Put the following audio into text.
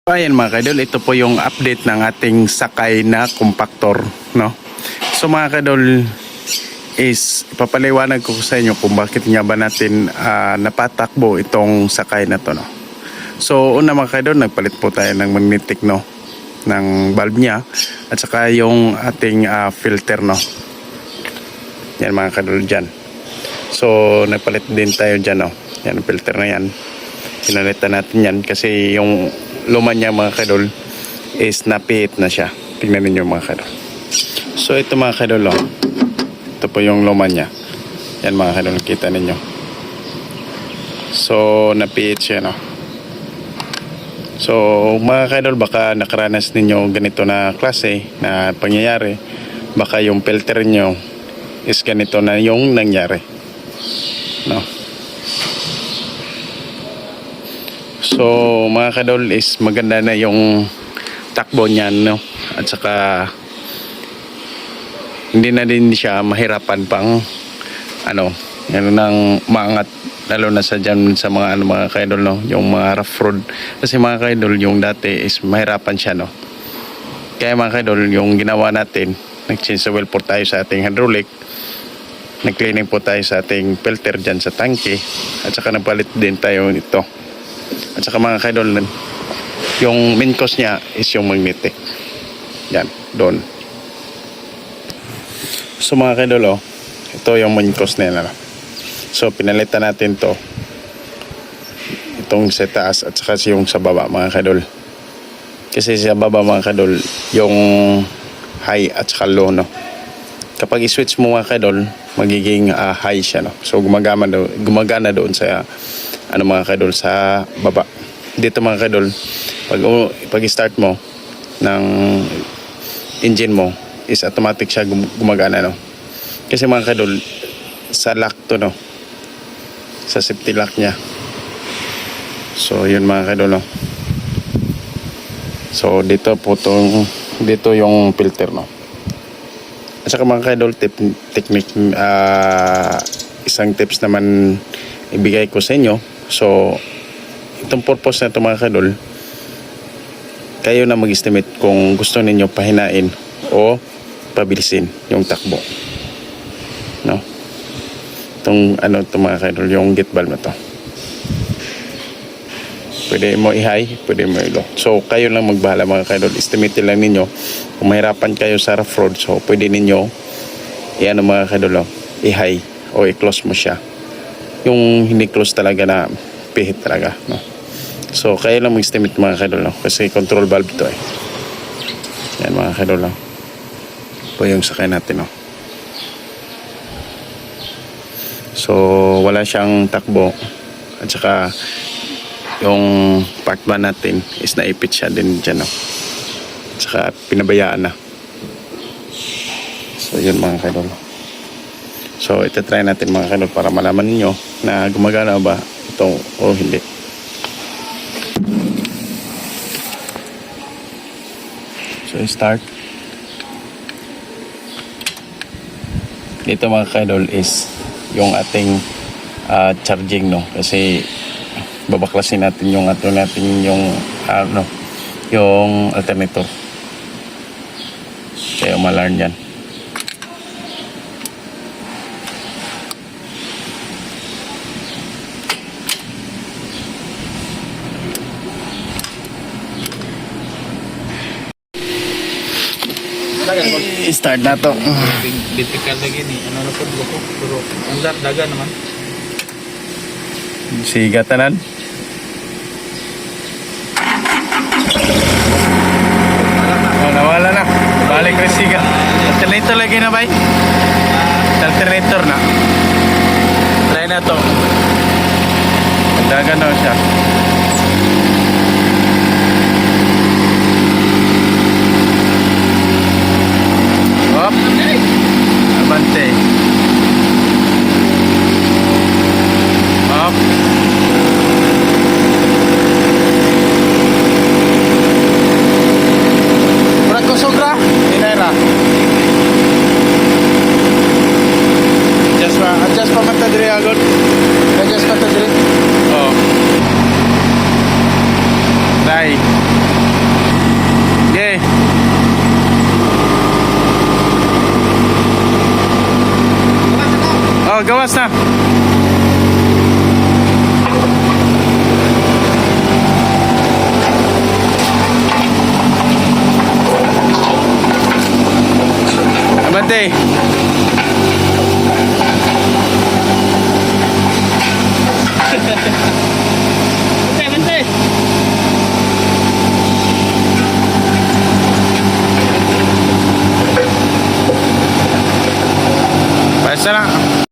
Ayan mga kadol, ito po yung update ng ating sakay na compactor, no? So mga kadol, is papaliwanag ko sa inyo kung bakit nga ba natin napatakbo itong sakay na to, no? So una mga kadol, nagpalit po tayo ng magnetic, no, ng valve niya at saka yung ating filter, no. Yan mga kadol dyan. So nagpalit din tayo dyan, no. Yan ang filter na yan. Pinalitan natin yan kasi yung luma niya mga kadol is napihit na siya. Tingnan niyo mga kadol. So ito mga kadol, oh. Ito po yung luma niya. Yan mga kadol, kita ninyo. So napihit siya, no. So mga kadol, baka nakaranas ninyo ganito na klase na pangyayari. Baka yung filter niyo is ganito na yung nangyari, no. So mga kadol, is maganda na yung takbo niyan, no, at saka hindi na din siya mahirapan pang yan nang maangat, lalo na sa dyan sa mga mga kadol, no, yung mga rough road. Kasi mga kadol, yung dati is mahirapan siya, no. Kaya mga kadol, yung ginawa natin, nag-change oil po tayo sa ating hydraulic, nag-cleaning po tayo sa ating filter dyan sa tanke, at saka nagpalit din tayo nito. At saka mga kaidol, yung main cause niya is yung magnetic. Yan, doon. So mga kaidol, oh, ito yung main cause nila. So pinalitan natin to, itong sa taas at saka yung sa baba mga kaidol. Kasi sa baba mga kaidol, yung high at saka low, no. Kapag i-switch mo mga kaidol, magiging high siya, no. So gumagana doon sa mga kadol sa baba. Dito mga kadol, pag i-start mo ng engine mo, is automatic siya gumagana, no. Kasi mga kadol, sa lock to, no, sa safety lock niya. So yun mga kadol, no. So dito yung filter, no. At saka mga kadol, technique, isang tips naman ibigay ko sa inyo. So itong purpose na ito mga kadol, kayo na mag-estimate kung gusto ninyo pahinain o pabilisin yung takbo, no. Itong itong mga kadol, yung gate valve na to, pwede mo i-high, pwede mo i-low. So kayo lang magbahala mga kadol, estimate lang ninyo. Kung mahirapan kayo sa rough road, so pwede ninyo mga kadol, i-high o i-close mo siya, yung hindi close talaga na pihit talaga, no. So kayo lang mag-estimate mga kadol, no, kasi control valve to, eh. Yan mga kadol, no. Po yung sakay natin, no. So wala siyang takbo, at saka yung part ba natin is naipit siya din dyan, no. At saka pinabayaan na. So yun mga kadol. So ito-try natin mga kadol para malaman niyo na gumagana ba ito o hindi. So start. Dito mga kadol is yung ating charging, no, kasi babaklasin natin yung yung alternator. Kaya umalarm yan. I-start na to. Bitikal lagi ni. Ano na po buko? Pero ang daga naman. Siga tanan. Oh, nawala na. Balik rin siga. Alternator lagi na, bay? Alternator na. Try na to. Daga na siya. Hop. Abante. Hop. Murag ko sogra. Inaira. Adjust pa mata diri agad. Adjust mata diri. Oh. lawas na. Abante.